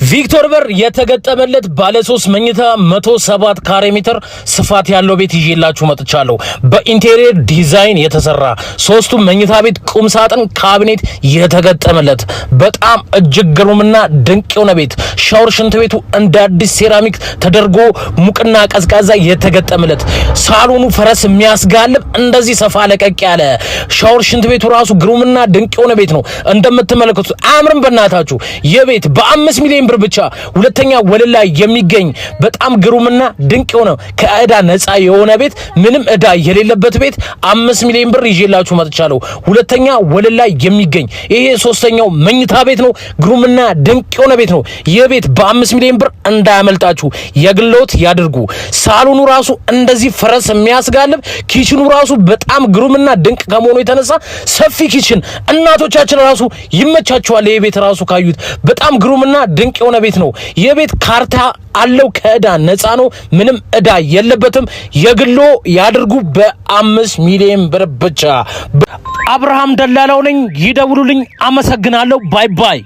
ቪክቶር በር የተገጠመለት ባለ 3 መኝታ 107 ካሬ ሜትር ስፋት ያለው ቤት ይዤላችሁ መጥቻለሁ። በኢንቴሪየር ዲዛይን የተሰራ 3ቱ መኝታ ቤት ቁም ሳጥን ካቢኔት የተገጠመለት በጣም እጅግ ግሩምና ድንቅ የሆነ ቤት። ሻወር ሽንት ቤቱ እንደ አዲስ ሴራሚክ ተደርጎ ሙቅና ቀዝቃዛ የተገጠመለት፣ ሳሎኑ ፈረስ የሚያስጋልብ እንደዚህ ሰፋ ለቀቅ ያለ ሻወር ሽንት ቤቱ ራሱ ግሩምና ድንቅ የሆነ ቤት ነው። እንደምትመለከቱት አምርም በእናታችሁ የቤት በ5 ሚሊዮን ብር ብቻ ሁለተኛ ወለል ላይ የሚገኝ በጣም ግሩምና ድንቅ የሆነ ከዕዳ ነፃ የሆነ ቤት፣ ምንም ዕዳ የሌለበት ቤት 5 ሚሊዮን ብር ይዤላችሁ መጥቻለሁ። ሁለተኛ ወለል ላይ የሚገኝ ይሄ ሶስተኛው መኝታ ቤት ነው። ግሩምና ድንቅ የሆነ ቤት ነው። የቤት በ5 ሚሊዮን ብር እንዳያመልጣችሁ የግሎት ያድርጉ። ሳሎኑ ራሱ እንደዚህ ፈረስ የሚያስጋልብ፣ ኪችኑ ራሱ በጣም ግሩምና ድንቅ ከመሆኑ የተነሳ ሰፊ ኪችን እናቶቻችን ራሱ ይመቻቸዋል። ይሄ ቤት ራሱ ካዩት በጣም ግሩምና ድንቅ የሆነ ቤት ነው። የቤት ካርታ አለው፣ ከዕዳ ነፃ ነው፣ ምንም ዕዳ የለበትም። የግሎ ያድርጉ በ5 ሚሊዮን ብር ብቻ። አብርሃም ደላላው ነኝ፣ ይደውሉልኝ። አመሰግናለሁ። ባይ ባይ።